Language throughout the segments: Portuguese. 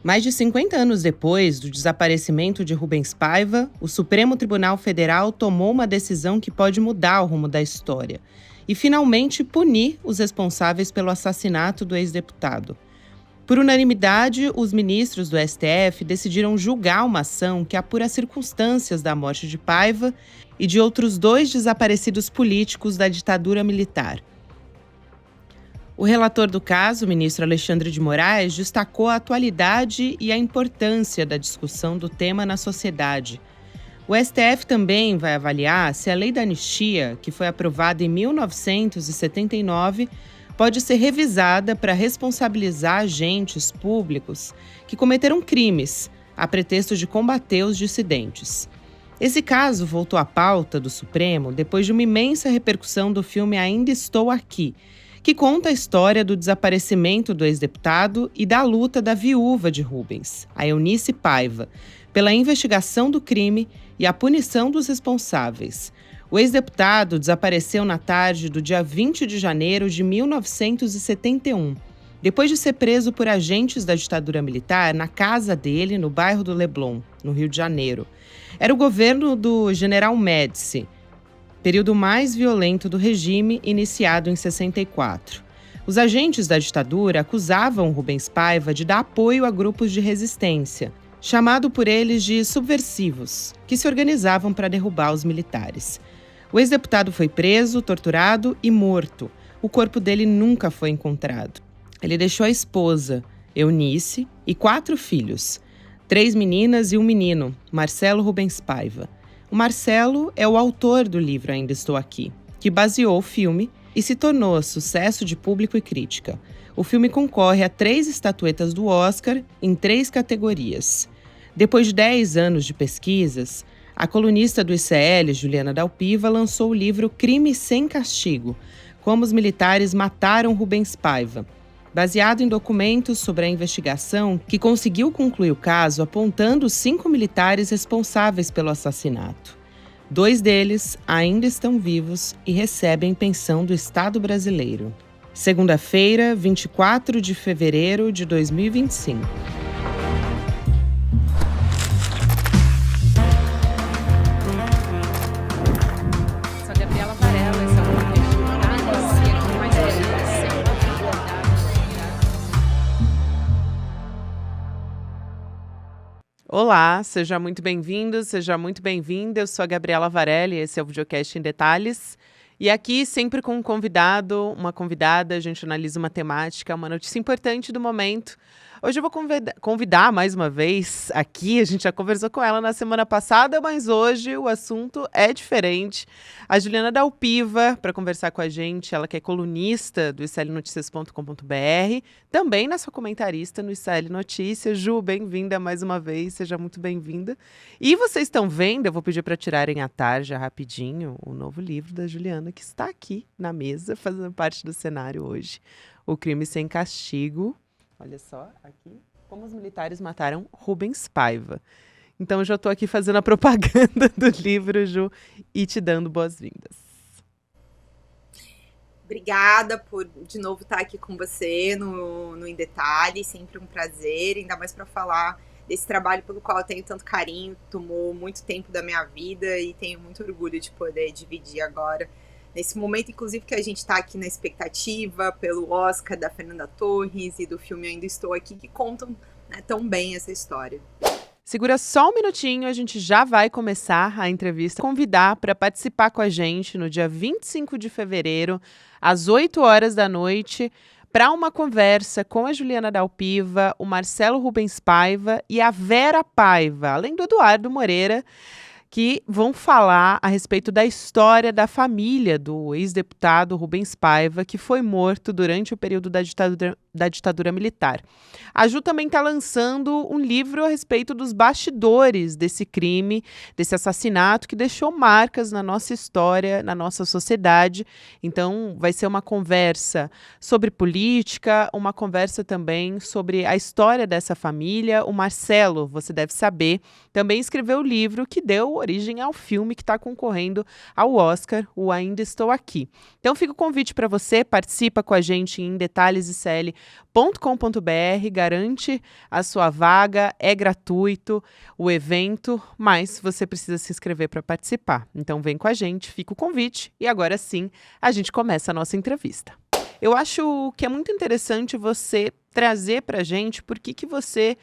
Mais de 50 anos depois do desaparecimento de Rubens Paiva, o Supremo Tribunal Federal tomou uma decisão que pode mudar o rumo da história e finalmente punir os responsáveis pelo assassinato do ex-deputado. Por unanimidade, os ministros do STF decidiram julgar uma ação que apura as circunstâncias da morte de Paiva e de outros 2 desaparecidos políticos da ditadura militar. O relator do caso, o ministro Alexandre de Moraes, destacou a atualidade e a importância da discussão do tema na sociedade. O STF também vai avaliar se a lei da anistia, que foi aprovada em 1979, pode ser revisada para responsabilizar agentes públicos que cometeram crimes a pretexto de combater os dissidentes. Esse caso voltou à pauta do Supremo depois de uma imensa repercussão do filme Ainda Estou Aqui, que conta a história do desaparecimento do ex-deputado e da luta da viúva de Rubens, a Eunice Paiva, pela investigação do crime e a punição dos responsáveis. O ex-deputado desapareceu na tarde do dia 20 de janeiro de 1971, depois de ser preso por agentes da ditadura militar na casa dele, no bairro do Leblon, no Rio de Janeiro. Era o governo do general Médici, período mais violento do regime, iniciado em 64. Os agentes da ditadura acusavam Rubens Paiva de dar apoio a grupos de resistência, chamado por eles de subversivos, que se organizavam para derrubar os militares. O ex-deputado foi preso, torturado e morto. O corpo dele nunca foi encontrado. Ele deixou a esposa, Eunice, e 4 filhos, 3 meninas e um menino, Marcelo Rubens Paiva. O Marcelo é o autor do livro Ainda Estou Aqui, que baseou o filme e se tornou sucesso de público e crítica. O filme concorre a 3 estatuetas do Oscar em 3 categorias. Depois de 10 anos de pesquisas, a colunista do ICL, Juliana Dalpiva, lançou o livro Crime Sem Castigo, Como os Militares Mataram Rubens Paiva, baseado em documentos sobre a investigação que conseguiu concluir o caso apontando os 5 militares responsáveis pelo assassinato. 2 deles ainda estão vivos e recebem pensão do Estado brasileiro. Segunda-feira, 24 de fevereiro de 2025. Olá, seja muito bem-vindo, seja muito bem-vinda. Eu sou a Gabriela Varelli, esse é o Videocast em Detalhes. E aqui, sempre com um convidado, uma convidada, a gente analisa uma temática, uma notícia importante do momento. Hoje eu vou convidar mais uma vez aqui, a gente já conversou com ela na semana passada, mas hoje o assunto é diferente. A Juliana Dalpiva, para conversar com a gente, ela que é colunista do iclnoticias.com.br, também nossa comentarista no ICL Notícias. Ju, bem-vinda mais uma vez, seja muito bem-vinda. E vocês estão vendo, eu vou pedir para tirarem a tarja rapidinho, o novo livro da Juliana, que está aqui na mesa, fazendo parte do cenário hoje. O Crime Sem Castigo. Olha só, aqui, como os militares mataram Rubens Paiva. Então, eu já estou aqui fazendo a propaganda do livro, Ju, e te dando boas-vindas. Obrigada por, de novo, estar aqui com você no Em Detalhes. Sempre um prazer, ainda mais para falar desse trabalho pelo qual eu tenho tanto carinho. Tomou muito tempo da minha vida e tenho muito orgulho de poder dividir agora. Nesse momento, inclusive, que a gente está aqui na expectativa pelo Oscar da Fernanda Torres e do filme Ainda Estou Aqui, que contam, né, tão bem essa história. Segura só um minutinho, a gente já vai começar a entrevista. Convidar para participar com a gente no dia 25 de fevereiro, às 8 horas da noite, para uma conversa com a Juliana Dalpiva, o Marcelo Rubens Paiva e a Vera Paiva, além do Eduardo Moreira, que vão falar a respeito da história da família do ex-deputado Rubens Paiva, que foi morto durante o período da ditadura militar. A Ju também está lançando um livro a respeito dos bastidores desse crime, desse assassinato, que deixou marcas na nossa história, na nossa sociedade. Então, vai ser uma conversa sobre política, uma conversa também sobre a história dessa família. O Marcelo, você deve saber, também escreveu o livro que deu origem ao filme que está concorrendo ao Oscar, o Ainda Estou Aqui. Então fica o convite para você, participa com a gente em detalhesicl.com.br garante a sua vaga, é gratuito o evento, mas você precisa se inscrever para participar. Então vem com a gente, fica o convite e agora sim a gente começa a nossa entrevista. Eu acho que é muito interessante você trazer para a gente por que você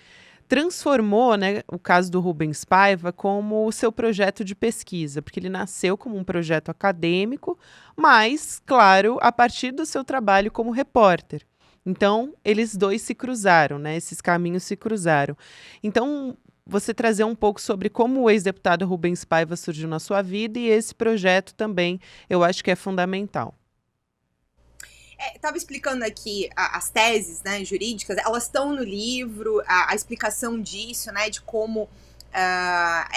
transformou, né, o caso do Rubens Paiva como o seu projeto de pesquisa, porque ele nasceu como um projeto acadêmico, mas, claro, a partir do seu trabalho como repórter. Então, eles dois se cruzaram, né, esses caminhos se cruzaram. Então, você trazer um pouco sobre como o ex-deputado Rubens Paiva surgiu na sua vida e esse projeto também, eu acho que é fundamental. Estava explicando aqui as teses, né, jurídicas, elas estão no livro, a explicação disso, né, de como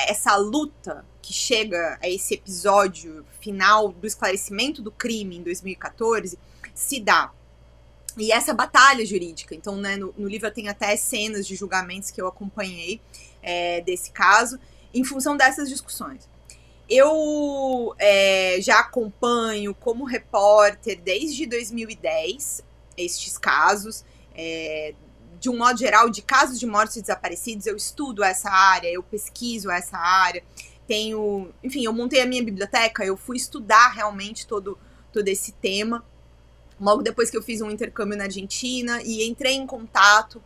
essa luta que chega a esse episódio final do esclarecimento do crime em 2014 se dá. E essa batalha jurídica, então, né, no livro tem até cenas de julgamentos que eu acompanhei desse caso, em função dessas discussões. Eu já acompanho como repórter desde 2010 estes casos, de um modo geral, de casos de mortos e desaparecidos. Eu estudo essa área, eu pesquiso essa área, enfim, eu montei a minha biblioteca, eu fui estudar realmente todo esse tema, logo depois que eu fiz um intercâmbio na Argentina e entrei em contato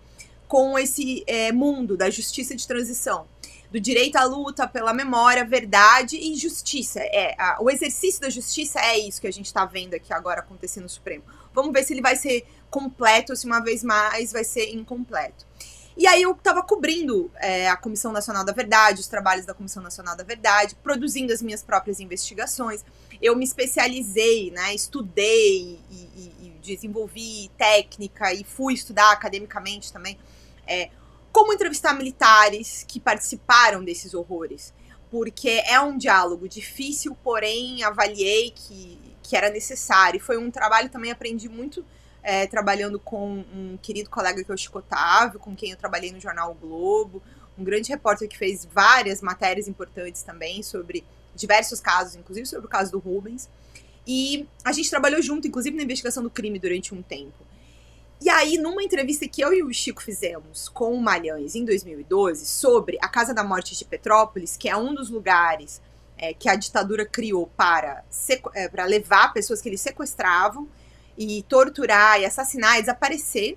com esse mundo da justiça de transição, do direito à luta pela memória, verdade e justiça. O exercício da justiça é isso que a gente está vendo aqui agora acontecer no Supremo. Vamos ver se ele vai ser completo ou se uma vez mais vai ser incompleto. E aí eu estava cobrindo a Comissão Nacional da Verdade, os trabalhos da Comissão Nacional da Verdade, produzindo as minhas próprias investigações. Eu me especializei, né, estudei e desenvolvi técnica e fui estudar academicamente também como entrevistar militares que participaram desses horrores, porque é um diálogo difícil, porém avaliei que era necessário. E foi um trabalho também, aprendi muito trabalhando com um querido colega que é o Chico Otávio, com quem eu trabalhei no jornal O Globo, um grande repórter que fez várias matérias importantes também sobre diversos casos, inclusive sobre o caso do Rubens. E a gente trabalhou junto, inclusive na investigação do crime durante um tempo. E aí, numa entrevista que eu e o Chico fizemos com o Malhães em 2012, sobre a Casa da Morte de Petrópolis, que é um dos lugares que a ditadura criou para levar pessoas que eles sequestravam e torturar e assassinar e desaparecer.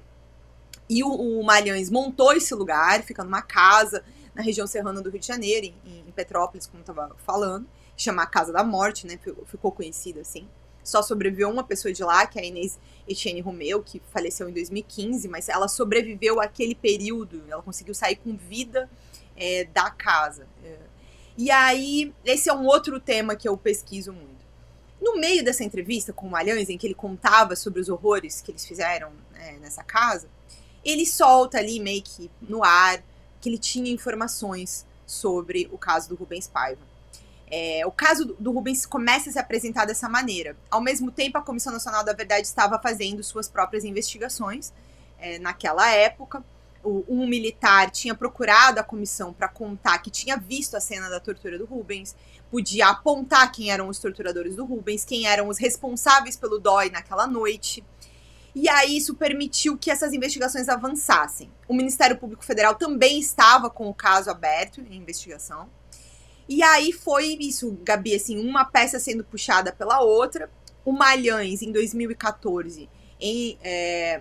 E o Malhães montou esse lugar, fica numa casa na região serrana do Rio de Janeiro, em Petrópolis, como eu estava falando, chama Casa da Morte, né? Ficou conhecida assim. Só sobreviveu uma pessoa de lá, que é a Inês Etienne Romeu, que faleceu em 2015, mas ela sobreviveu àquele período, ela conseguiu sair com vida da casa. E aí, esse é um outro tema que eu pesquiso muito. No meio dessa entrevista com o Malhães, em que ele contava sobre os horrores que eles fizeram nessa casa, ele solta ali, meio que no ar, que ele tinha informações sobre o caso do Rubens Paiva. O caso do Rubens começa a se apresentar dessa maneira. Ao mesmo tempo, a Comissão Nacional da Verdade estava fazendo suas próprias investigações naquela época. Um militar tinha procurado a comissão para contar que tinha visto a cena da tortura do Rubens, podia apontar quem eram os torturadores do Rubens, quem eram os responsáveis pelo DOI naquela noite. E aí isso permitiu que essas investigações avançassem. O Ministério Público Federal também estava com o caso aberto em investigação. E aí foi isso, Gabi, assim, uma peça sendo puxada pela outra. O Malhães, em 2014,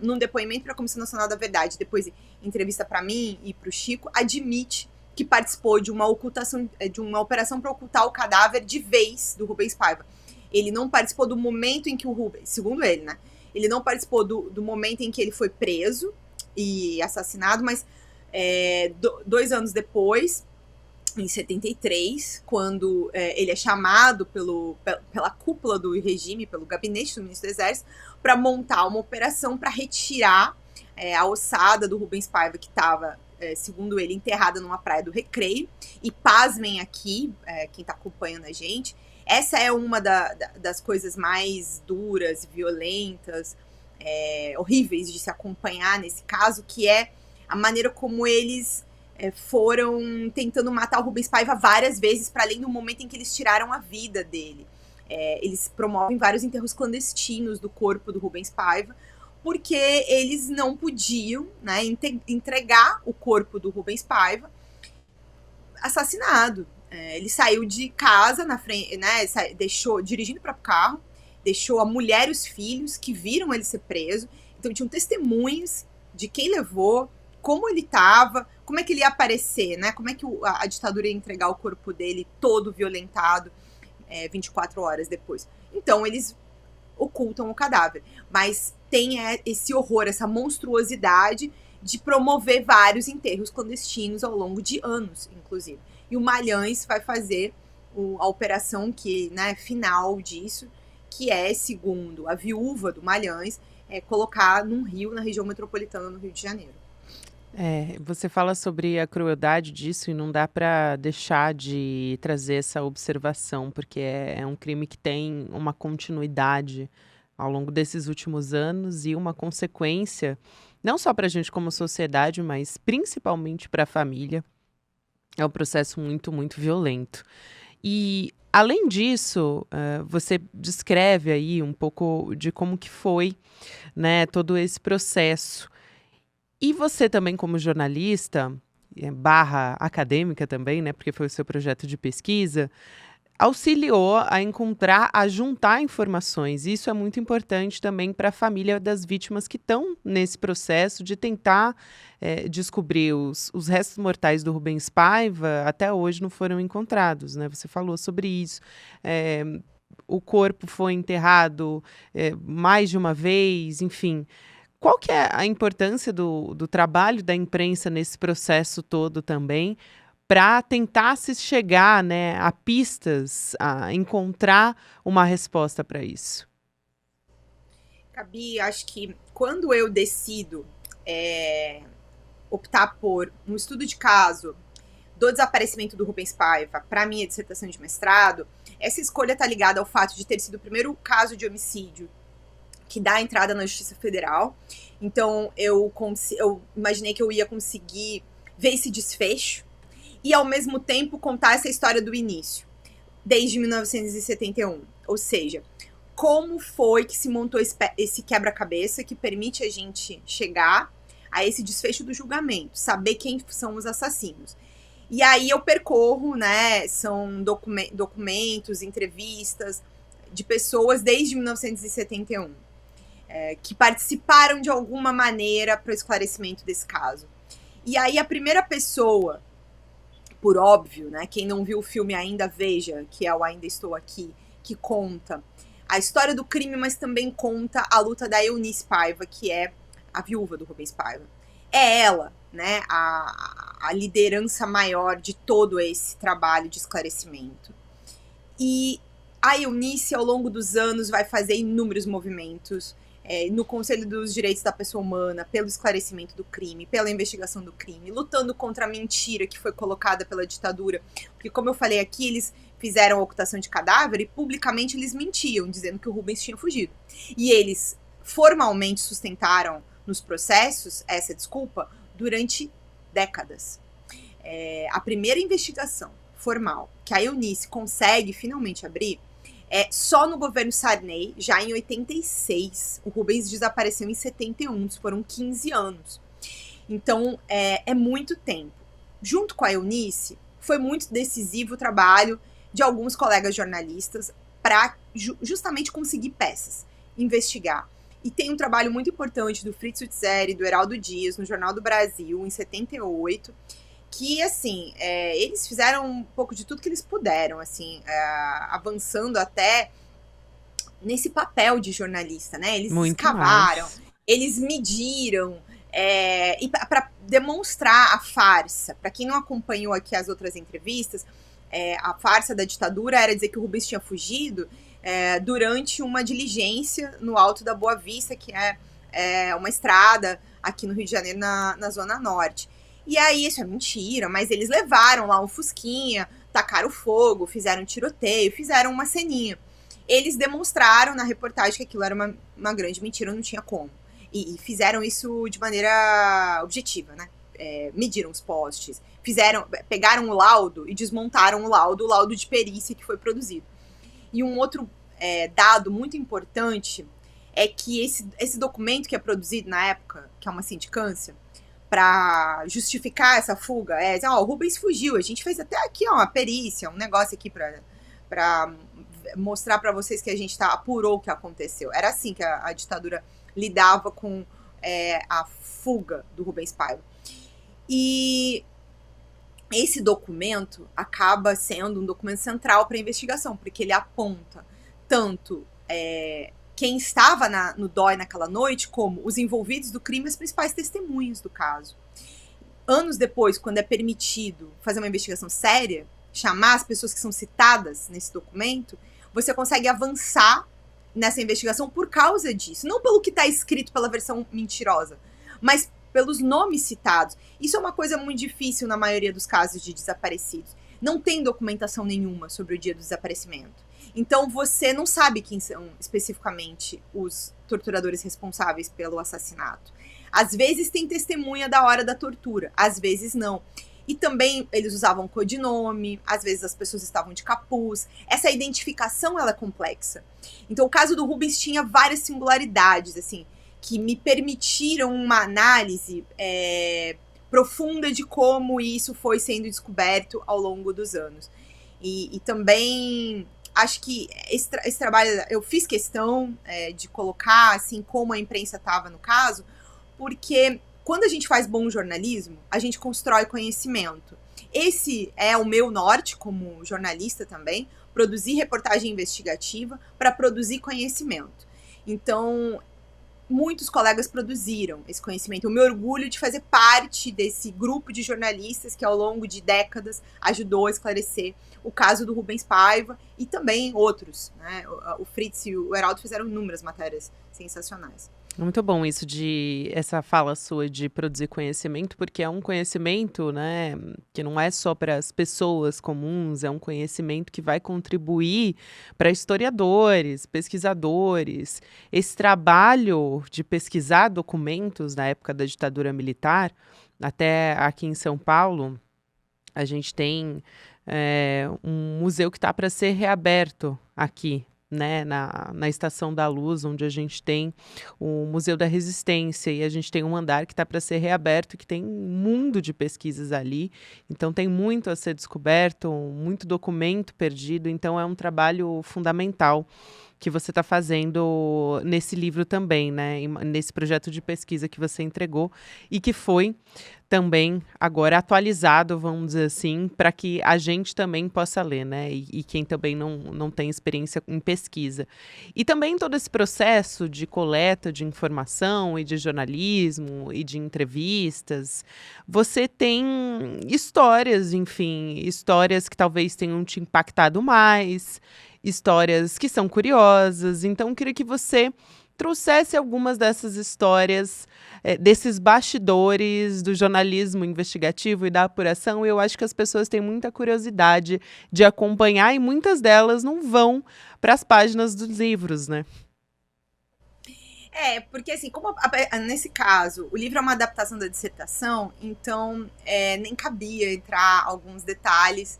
num depoimento para a Comissão Nacional da Verdade, depois em entrevista para mim e para o Chico, admite que participou de uma operação para ocultar o cadáver de vez do Rubens Paiva. Ele não participou do momento em que o Rubens, segundo ele, né? Ele não participou do momento em que ele foi preso e assassinado, mas 2 anos depois, em 73, quando ele é chamado pela cúpula do regime, pelo gabinete do ministro do Exército, para montar uma operação para retirar a ossada do Rubens Paiva, que estava, segundo ele, enterrada numa praia do Recreio. E pasmem aqui, quem está acompanhando a gente, essa é uma das coisas mais duras, violentas, horríveis de se acompanhar nesse caso, que é a maneira como eles foram tentando matar o Rubens Paiva várias vezes, para além do momento em que eles tiraram a vida dele. Eles promovem vários enterros clandestinos do corpo do Rubens Paiva, porque eles não podiam, né, entregar o corpo do Rubens Paiva assassinado. Ele saiu de casa na frente, né, deixou dirigindo para o carro, deixou a mulher e os filhos que viram ele ser preso. Então tinham testemunhas de quem levou, como ele estava, como é que ele ia aparecer, né? Como é que a ditadura ia entregar o corpo dele todo violentado 24 horas depois. Então eles ocultam o cadáver. Mas tem esse horror, essa monstruosidade de promover vários enterros clandestinos ao longo de anos, inclusive. E o Malhães vai fazer a operação que, né, final disso, que é, segundo a viúva do Malhães, colocar num rio na região metropolitana no Rio de Janeiro. Você fala sobre a crueldade disso e não dá para deixar de trazer essa observação, porque é um crime que tem uma continuidade ao longo desses últimos anos e uma consequência, não só para a gente como sociedade, mas principalmente para a família. É um processo muito, muito violento. E, além disso, você descreve aí um pouco de como que foi, né, todo esse processo. E você também, como jornalista, barra acadêmica também, né, porque foi o seu projeto de pesquisa, auxiliou a juntar informações. Isso é muito importante também para a família das vítimas que estão nesse processo de tentar descobrir os restos mortais do Rubens Paiva. Até hoje não foram encontrados, né? Você falou sobre isso. O corpo foi enterrado mais de uma vez, enfim. Qual que é a importância do trabalho da imprensa nesse processo todo também, para tentar se chegar, né, a pistas, a encontrar uma resposta para isso? Gabi, acho que quando eu decido optar por um estudo de caso do desaparecimento do Rubens Paiva para minha dissertação de mestrado, essa escolha está ligada ao fato de ter sido o primeiro caso de homicídio que dá entrada na Justiça Federal. Então eu imaginei que eu ia conseguir ver esse desfecho e, ao mesmo tempo, contar essa história do início, desde 1971. Ou seja, como foi que se montou esse quebra-cabeça que permite a gente chegar a esse desfecho do julgamento, saber quem são os assassinos. E aí eu percorro, né, são documentos, entrevistas de pessoas desde 1971, que participaram de alguma maneira para o esclarecimento desse caso. E aí a primeira pessoa, por óbvio, né, quem não viu o filme ainda veja, que é o Ainda Estou Aqui, que conta a história do crime, mas também conta a luta da Eunice Paiva, que é a viúva do Rubens Paiva. É ela, né, a liderança maior de todo esse trabalho de esclarecimento. E a Eunice, ao longo dos anos, vai fazer inúmeros movimentos no Conselho dos Direitos da Pessoa Humana, pelo esclarecimento do crime, pela investigação do crime, lutando contra a mentira que foi colocada pela ditadura. Porque, como eu falei aqui, eles fizeram a ocultação de cadáver e publicamente eles mentiam, dizendo que o Rubens tinha fugido. E eles formalmente sustentaram nos processos essa desculpa durante décadas. A primeira investigação formal que a Eunice consegue finalmente abrir só no governo Sarney, já em 86. O Rubens desapareceu em 71, foram 15 anos. Então, é muito tempo. Junto com a Eunice, foi muito decisivo o trabalho de alguns colegas jornalistas para justamente conseguir peças, investigar. E tem um trabalho muito importante do Fritz Utzeri e do Heraldo Dias no Jornal do Brasil, em 78, que, assim, eles fizeram um pouco de tudo que eles puderam, assim, avançando até nesse papel de jornalista, né? Eles Muito escavaram, mais. eles mediram, e para demonstrar a farsa. Para quem não acompanhou aqui as outras entrevistas, a farsa da ditadura era dizer que o Rubens tinha fugido durante uma diligência no Alto da Boa Vista, que é uma estrada aqui no Rio de Janeiro, na Zona Norte. E aí, isso é mentira, mas eles levaram lá um fusquinha, tacaram fogo, fizeram um tiroteio, fizeram uma ceninha. Eles demonstraram na reportagem que aquilo era uma grande mentira, não tinha como. E fizeram isso de maneira objetiva, né? Mediram os postes, pegaram o laudo e desmontaram o laudo de perícia que foi produzido. E um outro dado muito importante é que esse documento que é produzido na época, que é uma sindicância, para justificar essa fuga, o Rubens fugiu, a gente fez até aqui uma perícia, um negócio aqui para mostrar para vocês que a gente apurou o que aconteceu. Era assim que a ditadura lidava com a fuga do Rubens Paiva. E esse documento acaba sendo um documento central para a investigação, porque ele aponta tanto quem estava no DOI naquela noite, como os envolvidos do crime e as principais testemunhas do caso. Anos depois, quando é permitido fazer uma investigação séria, chamar as pessoas que são citadas nesse documento, você consegue avançar nessa investigação por causa disso. Não pelo que está escrito pela versão mentirosa, mas pelos nomes citados. Isso é uma coisa muito difícil na maioria dos casos de desaparecidos. Não tem documentação nenhuma sobre o dia do desaparecimento. Então você não sabe quem são especificamente os torturadores responsáveis pelo assassinato. Às vezes tem testemunha da hora da tortura, às vezes não. E também eles usavam codinome, às vezes as pessoas estavam de capuz. Essa identificação ela é complexa. Então o caso do Rubens tinha várias singularidades, assim, que me permitiram uma análise profunda de como isso foi sendo descoberto ao longo dos anos. E também acho que esse trabalho, eu fiz questão de colocar assim como a imprensa estava no caso, porque quando a gente faz bom jornalismo, a gente constrói conhecimento. Esse é o meu norte como jornalista também, produzir reportagem investigativa para produzir conhecimento. Então, muitos colegas produziram esse conhecimento. Eu me orgulho de fazer parte desse grupo de jornalistas que ao longo de décadas ajudou a esclarecer o caso do Rubens Paiva e também outros, né? O Fritz e o Heraldo fizeram inúmeras matérias sensacionais. Muito bom isso essa fala sua de produzir conhecimento, porque é um conhecimento, né, que não é só para as pessoas comuns, é um conhecimento que vai contribuir para historiadores, pesquisadores. Esse trabalho de pesquisar documentos na época da ditadura militar, até aqui em São Paulo, a gente tem um museu que está para ser reaberto aqui, né, na Estação da Luz, onde a gente tem o Museu da Resistência, e a gente tem um andar que está para ser reaberto, que tem um mundo de pesquisas ali, então tem muito a ser descoberto, muito documento perdido, então é um trabalho fundamental que você está fazendo nesse livro também, né, nesse projeto de pesquisa que você entregou e que foi também agora atualizado, vamos dizer assim, para que a gente também possa ler, né, e quem também não tem experiência em pesquisa. E também todo esse processo de coleta de informação e de jornalismo e de entrevistas, você tem histórias, enfim, histórias que talvez tenham te impactado mais, histórias que são curiosas, então eu queria que você trouxesse algumas dessas histórias, desses bastidores do jornalismo investigativo e da apuração. Eu acho que as pessoas têm muita curiosidade de acompanhar e muitas delas não vão para as páginas dos livros, né? Porque assim, como nesse caso, o livro é uma adaptação da dissertação, então nem cabia entrar alguns detalhes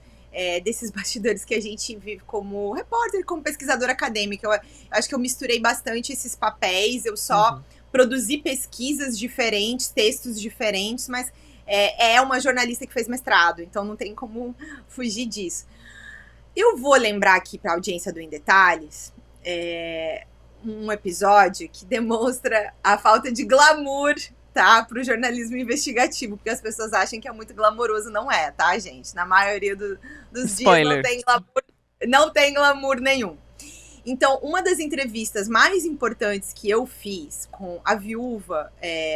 desses bastidores que a gente vive como repórter, como pesquisadora acadêmica. Eu acho que eu misturei bastante esses papéis, eu só produzi pesquisas diferentes, textos diferentes, mas é uma jornalista que fez mestrado, então não tem como fugir disso. Eu vou lembrar aqui para a audiência do Em Detalhes um episódio que demonstra a falta de glamour, tá, para o jornalismo investigativo, porque as pessoas acham que é muito glamouroso, não é, tá, gente? Na maioria dos dias não tem glamour nenhum. Então, uma das entrevistas mais importantes que eu fiz com a viúva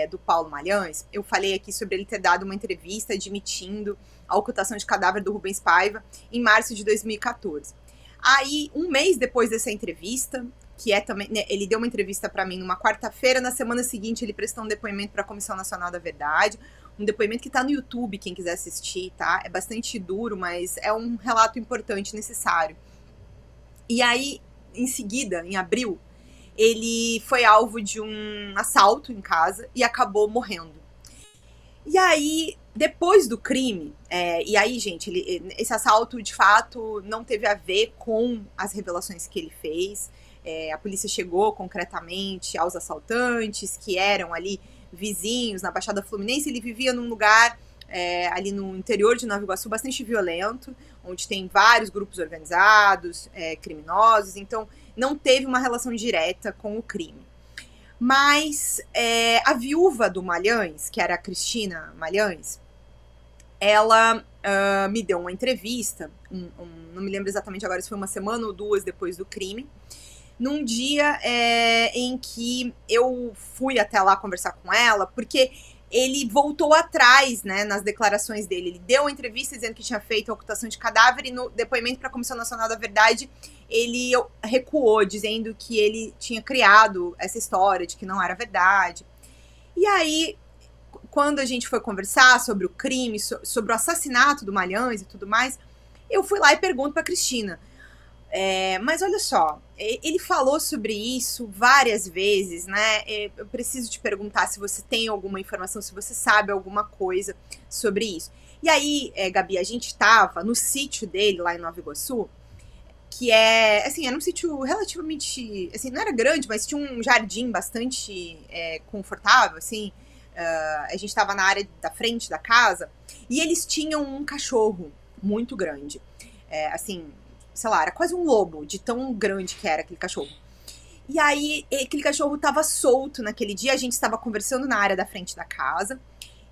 do Paulo Malhães, eu falei aqui sobre ele ter dado uma entrevista admitindo a ocultação de cadáver do Rubens Paiva em março de 2014. Aí, um mês depois dessa entrevista, que também, né, ele deu uma entrevista para mim numa quarta-feira, na semana seguinte ele prestou um depoimento para a Comissão Nacional da Verdade, um depoimento que está no YouTube, quem quiser assistir, tá? É bastante duro, mas é um relato importante, necessário. E aí, em seguida, em abril, ele foi alvo de um assalto em casa e acabou morrendo. E aí, depois do crime, e aí, gente, esse assalto, de fato, não teve a ver com as revelações que ele fez. A polícia chegou concretamente aos assaltantes, que eram ali vizinhos na Baixada Fluminense. Ele vivia num lugar ali no interior de Nova Iguaçu bastante violento, onde tem vários grupos organizados, criminosos, então não teve uma relação direta com o crime. Mas a viúva do Malhães, que era a Cristina Malhães, ela me deu uma entrevista, não me lembro exatamente agora se foi uma semana ou 2 depois do crime, num dia em que eu fui até lá conversar com ela, porque ele voltou atrás, né, nas declarações dele. Ele deu uma entrevista dizendo que tinha feito a ocultação de cadáver e no depoimento para a Comissão Nacional da Verdade ele recuou, dizendo que ele tinha criado essa história de que não era verdade. E aí, quando a gente foi conversar sobre o crime, sobre o assassinato do Malhães e tudo mais, eu fui lá e pergunto para a Cristina, mas olha só, ele falou sobre isso várias vezes, né? Eu preciso te perguntar se você tem alguma informação, se você sabe alguma coisa sobre isso. E aí, Gabi, a gente estava no sítio dele lá em Nova Iguaçu, que assim, era um sítio relativamente, assim, não era grande, mas tinha um jardim bastante confortável, assim. A gente estava na área da frente da casa e eles tinham um cachorro muito grande, assim, sei lá, era quase um lobo, de tão grande que era aquele cachorro. E aí, aquele cachorro tava solto naquele dia, a gente estava conversando na área da frente da casa.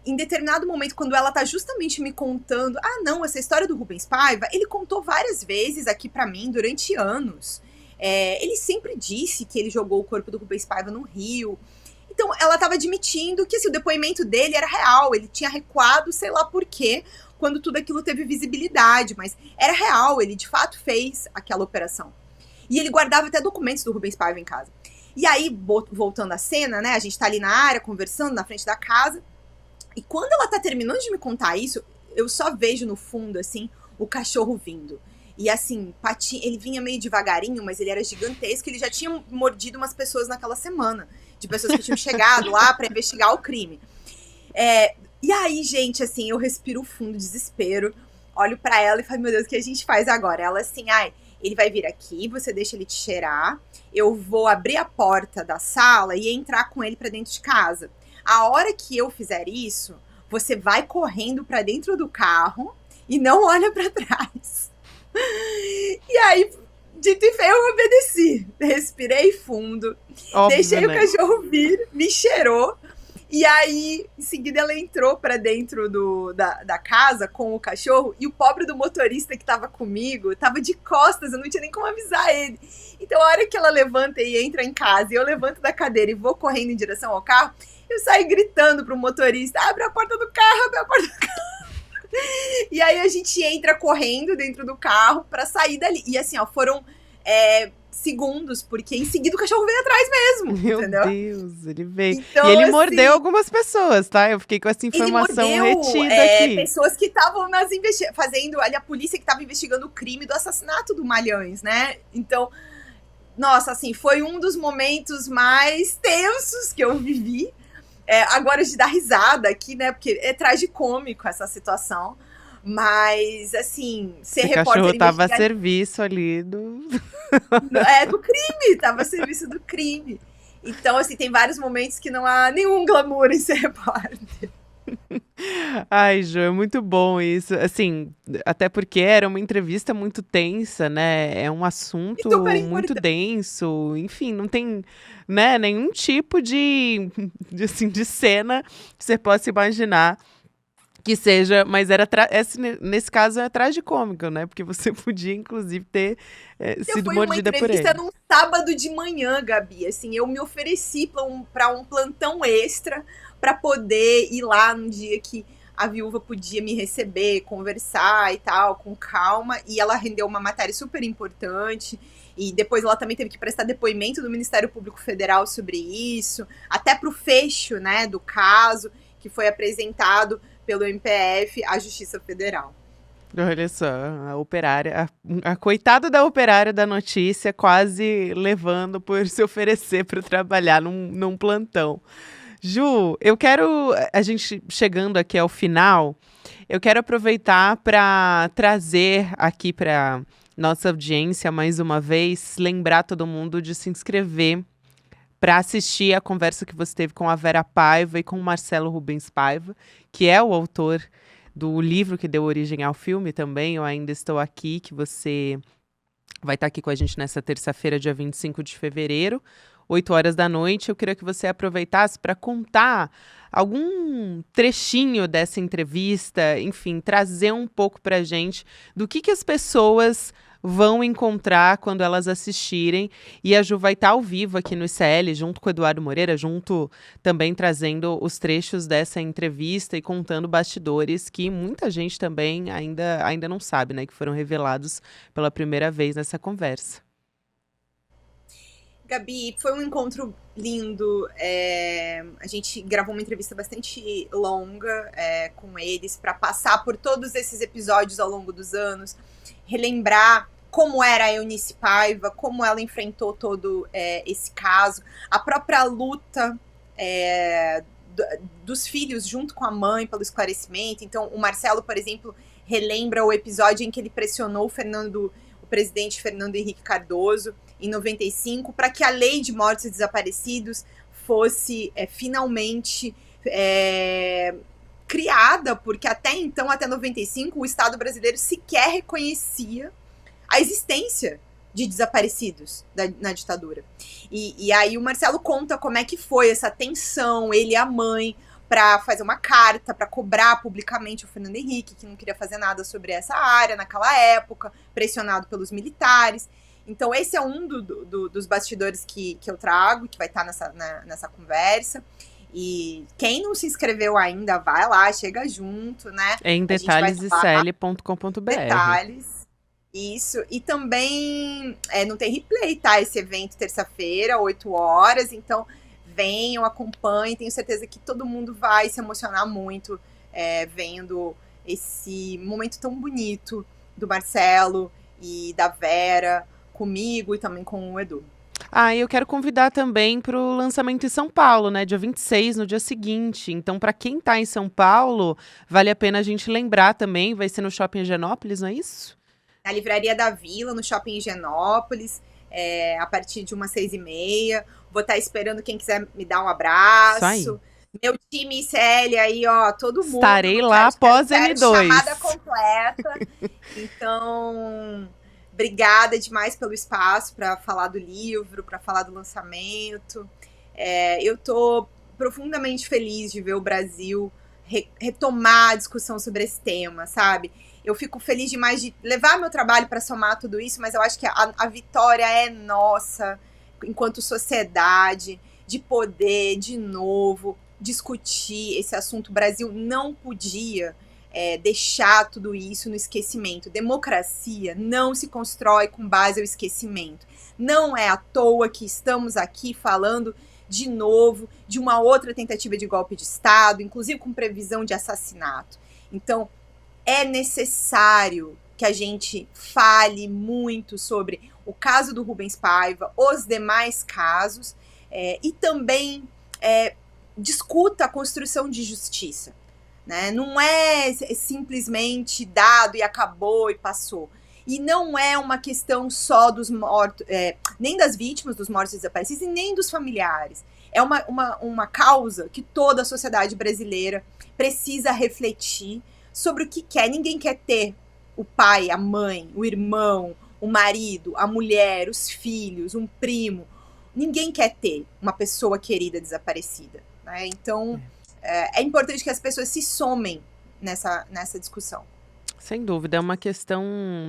Em determinado momento, quando ela tá justamente me contando, não, essa história do Rubens Paiva, ele contou várias vezes aqui pra mim, durante anos. Ele sempre disse que ele jogou o corpo do Rubens Paiva no rio. Então, ela tava admitindo que assim, o depoimento dele era real, ele tinha recuado, sei lá por quê, quando tudo aquilo teve visibilidade, mas era real, ele de fato fez aquela operação. E ele guardava até documentos do Rubens Paiva em casa. E aí, voltando à cena, né, a gente tá ali na área, conversando na frente da casa, e quando ela tá terminando de me contar isso, eu só vejo no fundo, assim, o cachorro vindo. E assim, ele vinha meio devagarinho, mas ele era gigantesco, ele já tinha mordido umas pessoas naquela semana, de pessoas que tinham chegado lá pra investigar o crime. E aí, gente, assim, eu respiro fundo, desespero, olho pra ela e falo, meu Deus, o que a gente faz agora? Ela assim, ele vai vir aqui, você deixa ele te cheirar, eu vou abrir a porta da sala e entrar com ele pra dentro de casa. A hora que eu fizer isso, você vai correndo pra dentro do carro e não olha pra trás. E aí, dito e feito, eu obedeci. Respirei fundo, óbvio, deixei, né, o cachorro vir, me cheirou. E aí, em seguida, ela entrou pra dentro da casa com o cachorro e o pobre do motorista que tava comigo tava de costas, eu não tinha nem como avisar ele. Então, a hora que ela levanta e entra em casa e eu levanto da cadeira e vou correndo em direção ao carro, eu saio gritando pro motorista, abre a porta do carro, abre a porta do carro. E aí a gente entra correndo dentro do carro pra sair dali. E assim, foram segundos, porque em seguida o cachorro veio atrás mesmo, entendeu? Meu Deus, ele veio. Então, e ele assim, mordeu algumas pessoas, tá? Eu fiquei com essa informação retida aqui. Pessoas que estavam fazendo ali, a polícia que estava investigando o crime do assassinato do Malhães, né? Então, nossa, assim, foi um dos momentos mais tensos que eu vivi. Agora de dar risada aqui, né? Porque é tragicômico essa situação. Mas, assim, ser repórter... O cachorro tava a serviço ali do crime, tava a serviço do crime. Então, assim, tem vários momentos que não há nenhum glamour em ser repórter. Ai, Ju, é muito bom isso. Assim, até porque era uma entrevista muito tensa, né? É um assunto muito denso. Enfim, não tem, né, nenhum tipo de cena que você possa imaginar que seja, mas nesse caso é tragicômico, né? Porque você podia, inclusive, ter sido mordida por ele. Eu fui uma entrevista num sábado de manhã, Gabi. Assim, eu me ofereci para um plantão extra para poder ir lá num dia que a viúva podia me receber, conversar e tal, com calma. E ela rendeu uma matéria super importante. E depois ela também teve que prestar depoimento do Ministério Público Federal sobre isso. Até para o fecho, né, do caso, que foi apresentado pelo MPF à Justiça Federal. Olha só, a operária, a coitada da operária da notícia quase levando por se oferecer para trabalhar num plantão. Ju, a gente chegando aqui ao final, eu quero aproveitar para trazer aqui para nossa audiência, mais uma vez, lembrar todo mundo de se inscrever para assistir a conversa que você teve com a Vera Paiva e com o Marcelo Rubens Paiva, que é o autor do livro que deu origem ao filme também, Eu Ainda Estou Aqui, que você vai estar aqui com a gente nessa terça-feira, dia 25 de fevereiro, 8 horas da noite. Eu queria que você aproveitasse para contar algum trechinho dessa entrevista, enfim, trazer um pouco para a gente do que as pessoas vão encontrar quando elas assistirem. E a Ju vai estar ao vivo aqui no ICL, junto com o Eduardo Moreira, junto também trazendo os trechos dessa entrevista e contando bastidores que muita gente também ainda não sabe, né? Que foram revelados pela primeira vez nessa conversa. Gabi, foi um encontro lindo. A gente gravou uma entrevista bastante longa com eles para passar por todos esses episódios ao longo dos anos, relembrar como era a Eunice Paiva, como ela enfrentou todo esse caso, a própria luta dos filhos junto com a mãe pelo esclarecimento. Então, o Marcelo, por exemplo, relembra o episódio em que ele pressionou o presidente Fernando Henrique Cardoso, em 95, para que a lei de mortos e desaparecidos fosse finalmente criada, porque até então, até 95, o Estado brasileiro sequer reconhecia a existência de desaparecidos na ditadura. E aí o Marcelo conta como é que foi essa tensão, ele e a mãe, para fazer uma carta, para cobrar publicamente o Fernando Henrique, que não queria fazer nada sobre essa área naquela época, pressionado pelos militares. Então esse é um dos bastidores que eu trago, que vai estar nessa conversa. E quem não se inscreveu ainda, vai lá, chega junto, né? É em detalhesicl.com.br. Detalhes. Isso, e também não tem replay, tá? Esse evento terça-feira, 8 horas, então venham, acompanhem, tenho certeza que todo mundo vai se emocionar muito vendo esse momento tão bonito do Marcelo e da Vera, comigo e também com o Edu. E eu quero convidar também para o lançamento em São Paulo, né? Dia 26, no dia seguinte. Então, para quem está em São Paulo, vale a pena a gente lembrar também, vai ser no Shopping Higienópolis, não é isso? Na Livraria da Vila, no Shopping Higienópolis, a partir de umas 6h30. Vou estar esperando quem quiser me dar um abraço. Isso aí. Meu time ICL aí, ó, todo mundo. Estarei lá após M2. Chamada completa. Então, obrigada demais pelo espaço para falar do livro, para falar do lançamento. Eu tô profundamente feliz de ver o Brasil retomar a discussão sobre esse tema, sabe? Eu fico feliz demais de levar meu trabalho para somar tudo isso, mas eu acho que a vitória é nossa, enquanto sociedade, de poder, de novo, discutir esse assunto. O Brasil não podia deixar tudo isso no esquecimento. Democracia não se constrói com base ao esquecimento. Não é à toa que estamos aqui falando de novo de uma outra tentativa de golpe de Estado, inclusive com previsão de assassinato. Então, é necessário que a gente fale muito sobre o caso do Rubens Paiva, os demais casos, e também discuta a construção de justiça. Né? Não é simplesmente dado e acabou e passou. E não é uma questão só dos mortos, nem das vítimas dos mortos e desaparecidos, e nem dos familiares. É uma causa que toda a sociedade brasileira precisa refletir sobre o que quer. Ninguém quer ter o pai, a mãe, o irmão, o marido, a mulher, os filhos, um primo. Ninguém quer ter uma pessoa querida desaparecida. Né? Então, é importante que as pessoas se somem nessa discussão. Sem dúvida, é uma questão,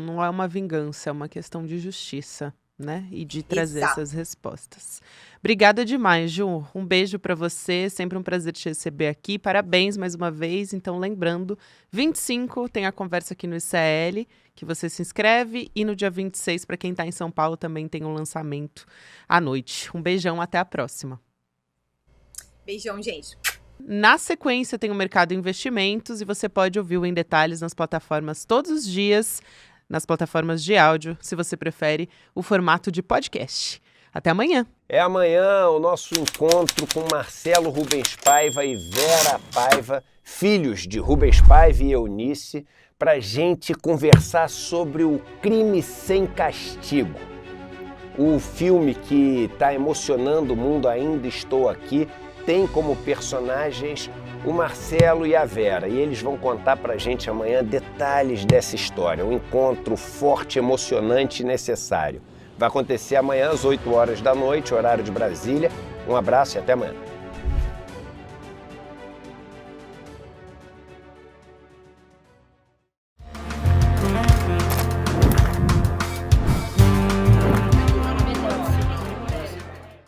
não é uma vingança, é uma questão de justiça, né? E de trazer essas respostas. Obrigada demais, Ju. Um beijo para você, sempre um prazer te receber aqui. Parabéns mais uma vez. Então, lembrando, 25 tem a conversa aqui no ICL, que você se inscreve, e no dia 26, para quem está em São Paulo, também tem um lançamento à noite. Um beijão, até a próxima. Beijão, gente. Na sequência, tem o Mercado Investimentos e você pode ouvir o Em Detalhes nas plataformas todos os dias, nas plataformas de áudio, se você prefere o formato de podcast. Até amanhã! É amanhã o nosso encontro com Marcelo Rubens Paiva e Vera Paiva, filhos de Rubens Paiva e Eunice, para a gente conversar sobre o Crime Sem Castigo. O filme que está emocionando o mundo, Ainda Estou Aqui, tem como personagens o Marcelo e a Vera, e eles vão contar pra gente amanhã detalhes dessa história, um encontro forte, emocionante e necessário. Vai acontecer amanhã às 8 horas da noite, horário de Brasília. Um abraço e até amanhã.